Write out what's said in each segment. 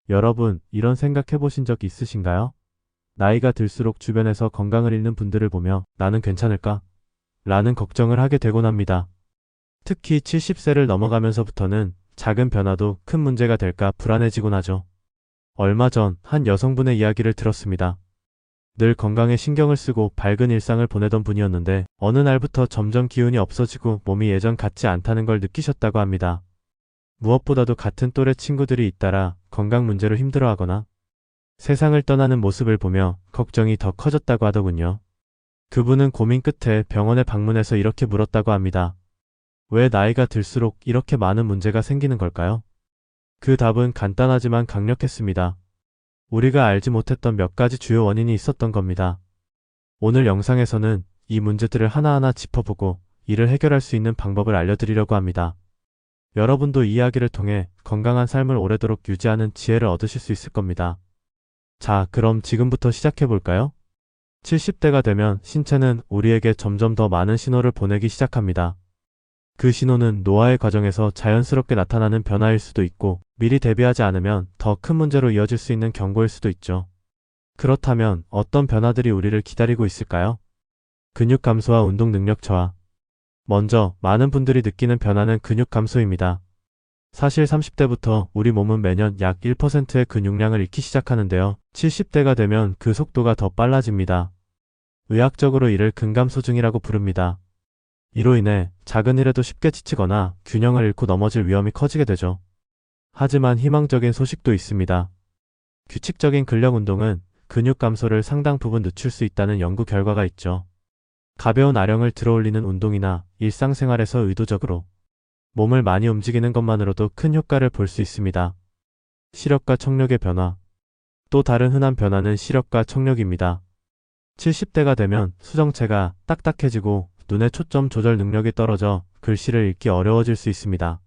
여러분, 이런 생각 해보신 적 있으신가요? 나이가 들수록 주변에서 건강을 잃는 분들을 보며 나는 괜찮을까? 라는 걱정을 하게 되곤 합니다. 특히 70세를 넘어가면서부터는 작은 변화도 큰 문제가 될까 불안해지곤 하죠. 얼마 전 한 여성분의 이야기를 들었습니다. 늘 건강에 신경을 쓰고 밝은 일상을 보내던 분이었는데 어느 날부터 점점 기운이 없어지고 몸이 예전 같지 않다는 걸 느끼셨다고 합니다. 무엇보다도 같은 또래 친구들이 잇따라 건강 문제로 힘들어하거나 세상을 떠나는 모습을 보며 걱정이 더 커졌다고 하더군요. 그분은 고민 끝에 병원에 방문해서 이렇게 물었다고 합니다. 왜 나이가 들수록 이렇게 많은 문제가 생기는 걸까요? 그 답은 간단하지만 강력했습니다. 우리가 알지 못했던 몇 가지 주요 원인이 있었던 겁니다. 오늘 영상에서는 이 문제들을 하나하나 짚어보고 이를 해결할 수 있는 방법을 알려드리려고 합니다. 여러분도 이 이야기를 통해 건강한 삶을 오래도록 유지하는 지혜를 얻으실 수 있을 겁니다. 자, 그럼 지금부터 시작해볼까요? 70대가 되면 신체는 우리에게 점점 더 많은 신호를 보내기 시작합니다. 그 신호는 노화의 과정에서 자연스럽게 나타나는 변화일 수도 있고 미리 대비하지 않으면 더 큰 문제로 이어질 수 있는 경고일 수도 있죠. 그렇다면 어떤 변화들이 우리를 기다리고 있을까요? 근육 감소와 운동 능력 저하. 먼저 많은 분들이 느끼는 변화는 근육 감소입니다. 사실 30대부터 우리 몸은 매년 약 1%의 근육량을 잃기 시작하는데요. 70대가 되면 그 속도가 더 빨라집니다. 의학적으로 이를 근감소증이라고 부릅니다. 이로 인해 작은 일에도 쉽게 지치거나 균형을 잃고 넘어질 위험이 커지게 되죠. 하지만 희망적인 소식도 있습니다. 규칙적인 근력 운동은 근육 감소를 상당 부분 늦출 수 있다는 연구 결과가 있죠. 가벼운 아령을 들어올리는 운동이나 일상생활에서 의도적으로 몸을 많이 움직이는 것만으로도 큰 효과를 볼 수 있습니다. 시력과 청력의 변화. 또 다른 흔한 변화는 시력과 청력입니다. 70대가 되면 수정체가 딱딱해지고 눈의 초점 조절 능력이 떨어져 글씨를 읽기 어려워질 수 있습니다.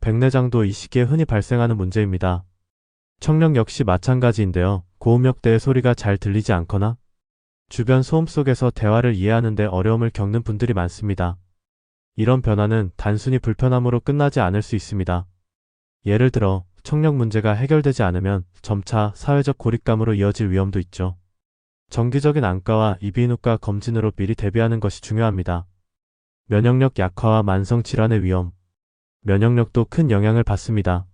백내장도 이 시기에 흔히 발생하는 문제입니다. 청력 역시 마찬가지인데요. 고음역대의 소리가 잘 들리지 않거나 주변 소음 속에서 대화를 이해하는 데 어려움을 겪는 분들이 많습니다. 이런 변화는 단순히 불편함으로 끝나지 않을 수 있습니다. 예를 들어 청력 문제가 해결되지 않으면 점차 사회적 고립감으로 이어질 위험도 있죠. 정기적인 안과와 이비인후과 검진으로 미리 대비하는 것이 중요합니다. 면역력 약화와 만성 질환의 위험. 면역력도 큰 영향을 받습니다.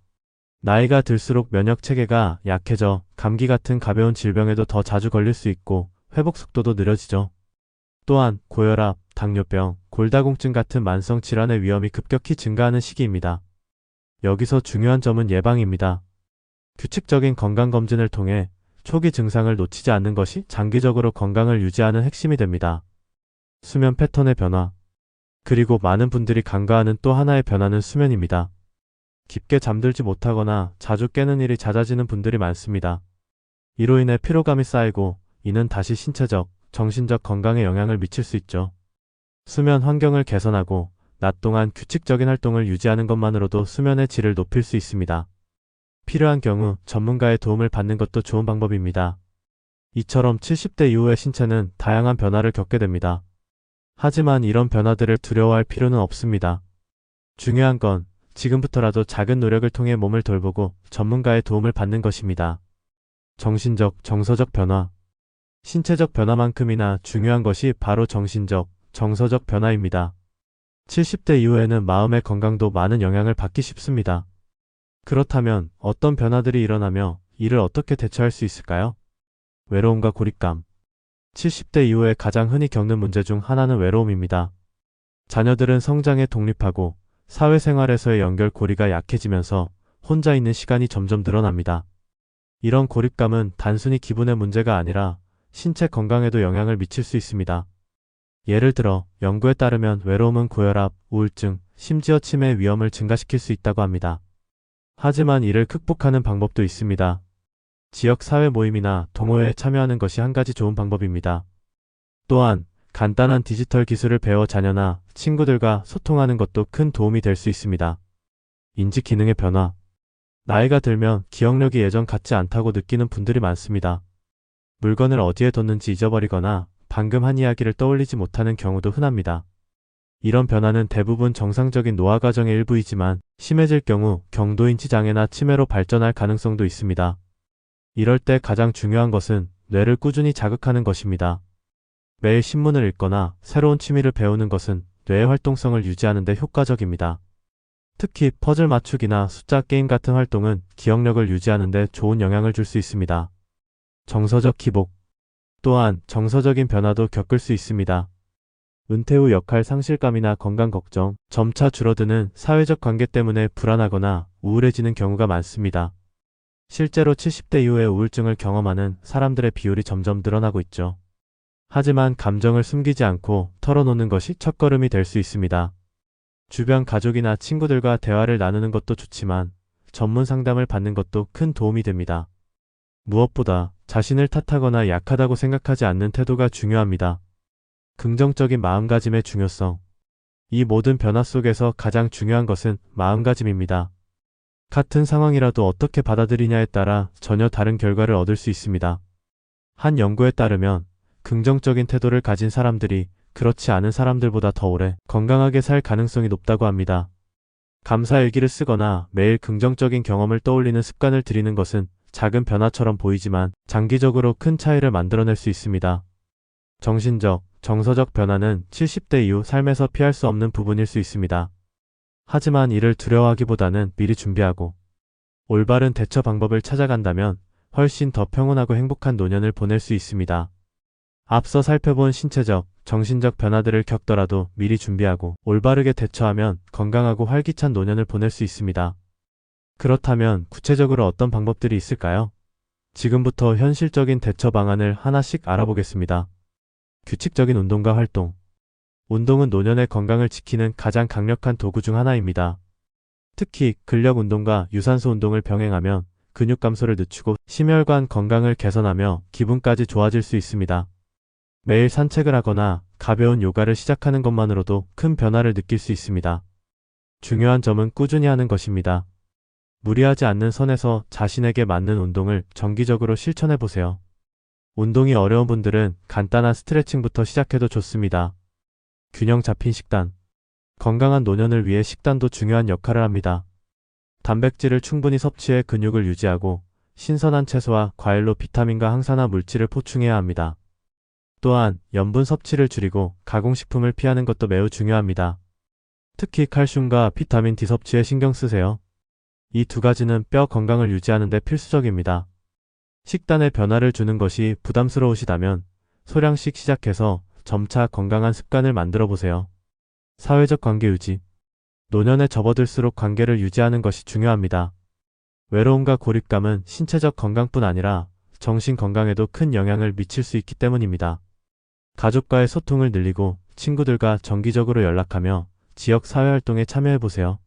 나이가 들수록 면역 체계가 약해져 감기 같은 가벼운 질병에도 더 자주 걸릴 수 있고 회복 속도도 느려지죠. 또한 고혈압, 당뇨병, 골다공증 같은 만성 질환의 위험이 급격히 증가하는 시기입니다. 여기서 중요한 점은 예방입니다. 규칙적인 건강검진을 통해 초기 증상을 놓치지 않는 것이 장기적으로 건강을 유지하는 핵심이 됩니다. 수면 패턴의 변화. 그리고 많은 분들이 간과하는 또 하나의 변화는 수면입니다. 깊게 잠들지 못하거나 자주 깨는 일이 잦아지는 분들이 많습니다. 이로 인해 피로감이 쌓이고 이는 다시 신체적, 정신적 건강에 영향을 미칠 수 있죠. 수면 환경을 개선하고 낮 동안 규칙적인 활동을 유지하는 것만으로도 수면의 질을 높일 수 있습니다. 필요한 경우 전문가의 도움을 받는 것도 좋은 방법입니다. 이처럼 70대 이후의 신체는 다양한 변화를 겪게 됩니다. 하지만 이런 변화들을 두려워할 필요는 없습니다. 중요한 건 지금부터라도 작은 노력을 통해 몸을 돌보고 전문가의 도움을 받는 것입니다. 정신적, 정서적 변화. 신체적 변화만큼이나 중요한 것이 바로 정신적, 정서적 변화입니다. 70대 이후에는 마음의 건강도 많은 영향을 받기 쉽습니다. 그렇다면 어떤 변화들이 일어나며 이를 어떻게 대처할 수 있을까요? 외로움과 고립감. 70대 이후에 가장 흔히 겪는 문제 중 하나는 외로움입니다. 자녀들은 성장에 독립하고 사회생활에서의 연결고리가 약해지면서 혼자 있는 시간이 점점 늘어납니다. 이런 고립감은 단순히 기분의 문제가 아니라 신체 건강에도 영향을 미칠 수 있습니다. 예를 들어 연구에 따르면 외로움은 고혈압, 우울증, 심지어 치매의 위험을 증가시킬 수 있다고 합니다. 하지만 이를 극복하는 방법도 있습니다. 지역 사회 모임이나 동호회에 참여하는 것이 한 가지 좋은 방법입니다. 또한 간단한 디지털 기술을 배워 자녀나 친구들과 소통하는 것도 큰 도움이 될 수 있습니다. 인지 기능의 변화. 나이가 들면 기억력이 예전 같지 않다고 느끼는 분들이 많습니다. 물건을 어디에 뒀는지 잊어버리거나 방금 한 이야기를 떠올리지 못하는 경우도 흔합니다. 이런 변화는 대부분 정상적인 노화 과정의 일부이지만 심해질 경우 경도인지 장애나 치매로 발전할 가능성도 있습니다. 이럴 때 가장 중요한 것은 뇌를 꾸준히 자극하는 것입니다. 매일 신문을 읽거나 새로운 취미를 배우는 것은 뇌의 활동성을 유지하는 데 효과적입니다. 특히 퍼즐 맞추기나 숫자 게임 같은 활동은 기억력을 유지하는 데 좋은 영향을 줄 수 있습니다. 정서적 기복. 또한 정서적인 변화도 겪을 수 있습니다. 은퇴 후 역할 상실감이나 건강 걱정, 점차 줄어드는 사회적 관계 때문에 불안하거나 우울해지는 경우가 많습니다. 실제로 70대 이후에 우울증을 경험하는 사람들의 비율이 점점 늘어나고 있죠. 하지만 감정을 숨기지 않고 털어놓는 것이 첫걸음이 될 수 있습니다. 주변 가족이나 친구들과 대화를 나누는 것도 좋지만 전문 상담을 받는 것도 큰 도움이 됩니다. 무엇보다 자신을 탓하거나 약하다고 생각하지 않는 태도가 중요합니다. 긍정적인 마음가짐의 중요성. 이 모든 변화 속에서 가장 중요한 것은 마음가짐입니다. 같은 상황이라도 어떻게 받아들이냐에 따라 전혀 다른 결과를 얻을 수 있습니다. 한 연구에 따르면 긍정적인 태도를 가진 사람들이 그렇지 않은 사람들보다 더 오래 건강하게 살 가능성이 높다고 합니다. 감사일기를 쓰거나 매일 긍정적인 경험을 떠올리는 습관을 들이는 것은 작은 변화처럼 보이지만 장기적으로 큰 차이를 만들어낼 수 있습니다. 정신적, 정서적 변화는 70대 이후 삶에서 피할 수 없는 부분일 수 있습니다. 하지만 이를 두려워하기보다는 미리 준비하고 올바른 대처 방법을 찾아간다면 훨씬 더 평온하고 행복한 노년을 보낼 수 있습니다. 앞서 살펴본 신체적, 정신적 변화들을 겪더라도 미리 준비하고 올바르게 대처하면 건강하고 활기찬 노년을 보낼 수 있습니다. 그렇다면 구체적으로 어떤 방법들이 있을까요? 지금부터 현실적인 대처 방안을 하나씩 알아보겠습니다. 규칙적인 운동과 활동. 운동은 노년의 건강을 지키는 가장 강력한 도구 중 하나입니다. 특히 근력 운동과 유산소 운동을 병행하면 근육 감소를 늦추고 심혈관 건강을 개선하며 기분까지 좋아질 수 있습니다. 매일 산책을 하거나 가벼운 요가를 시작하는 것만으로도 큰 변화를 느낄 수 있습니다. 중요한 점은 꾸준히 하는 것입니다. 무리하지 않는 선에서 자신에게 맞는 운동을 정기적으로 실천해 보세요. 운동이 어려운 분들은 간단한 스트레칭부터 시작해도 좋습니다. 균형 잡힌 식단. 건강한 노년을 위해 식단도 중요한 역할을 합니다. 단백질을 충분히 섭취해 근육을 유지하고 신선한 채소와 과일로 비타민과 항산화 물질을 보충해야 합니다. 또한 염분 섭취를 줄이고 가공식품을 피하는 것도 매우 중요합니다. 특히 칼슘과 비타민 D 섭취에 신경 쓰세요. 이 두 가지는 뼈 건강을 유지하는 데 필수적입니다. 식단에 변화를 주는 것이 부담스러우시다면 소량씩 시작해서 점차 건강한 습관을 만들어 보세요. 사회적 관계 유지. 노년에 접어들수록 관계를 유지하는 것이 중요합니다. 외로움과 고립감은 신체적 건강뿐 아니라 정신 건강에도 큰 영향을 미칠 수 있기 때문입니다. 가족과의 소통을 늘리고 친구들과 정기적으로 연락하며 지역 사회활동에 참여해보세요.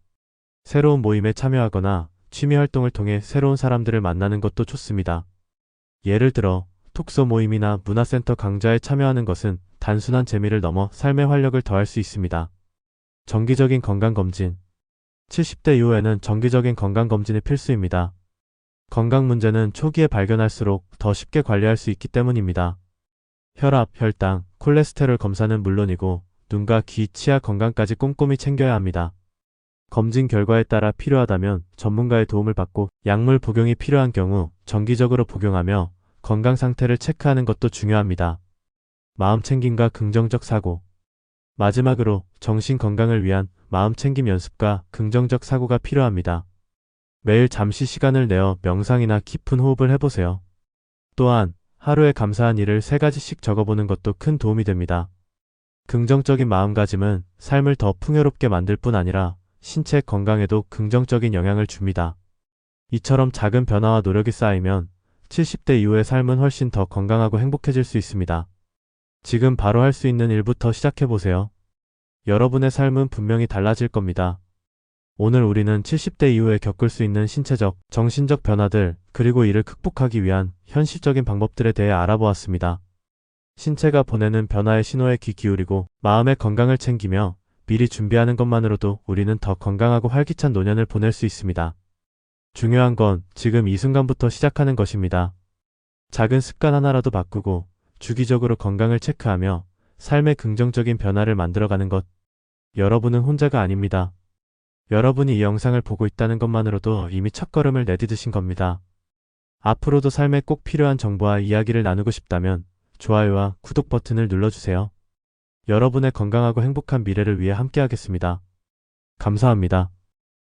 새로운 모임에 참여하거나 취미활동을 통해 새로운 사람들을 만나는 것도 좋습니다. 예를 들어 톡소 모임이나 문화센터 강좌에 참여하는 것은 단순한 재미를 넘어 삶의 활력을 더할 수 있습니다. 정기적인 건강검진. 70대 이후에는 정기적인 건강검진이 필수입니다. 건강 문제는 초기에 발견할수록 더 쉽게 관리할 수 있기 때문입니다. 혈압, 혈당, 콜레스테롤 검사는 물론이고 눈과 귀, 치아 건강까지 꼼꼼히 챙겨야 합니다. 검진 결과에 따라 필요하다면 전문가의 도움을 받고 약물 복용이 필요한 경우 정기적으로 복용하며 건강 상태를 체크하는 것도 중요합니다. 마음 챙김과 긍정적 사고. 마지막으로 정신 건강을 위한 마음 챙김 연습과 긍정적 사고가 필요합니다. 매일 잠시 시간을 내어 명상이나 깊은 호흡을 해보세요. 또한 하루에 감사한 일을 3가지씩 적어보는 것도 큰 도움이 됩니다. 긍정적인 마음가짐은 삶을 더 풍요롭게 만들 뿐 아니라 신체 건강에도 긍정적인 영향을 줍니다. 이처럼 작은 변화와 노력이 쌓이면 70대 이후의 삶은 훨씬 더 건강하고 행복해질 수 있습니다. 지금 바로 할 수 있는 일부터 시작해보세요. 여러분의 삶은 분명히 달라질 겁니다. 오늘 우리는 70대 이후에 겪을 수 있는 신체적, 정신적 변화들, 그리고 이를 극복하기 위한 현실적인 방법들에 대해 알아보았습니다. 신체가 보내는 변화의 신호에 귀 기울이고 마음의 건강을 챙기며 미리 준비하는 것만으로도 우리는 더 건강하고 활기찬 노년을 보낼 수 있습니다. 중요한 건 지금 이 순간부터 시작하는 것입니다. 작은 습관 하나라도 바꾸고 주기적으로 건강을 체크하며 삶의 긍정적인 변화를 만들어가는 것. 여러분은 혼자가 아닙니다. 여러분이 이 영상을 보고 있다는 것만으로도 이미 첫걸음을 내디디신 겁니다. 앞으로도 삶에 꼭 필요한 정보와 이야기를 나누고 싶다면 좋아요와 구독 버튼을 눌러주세요. 여러분의 건강하고 행복한 미래를 위해 함께하겠습니다. 감사합니다.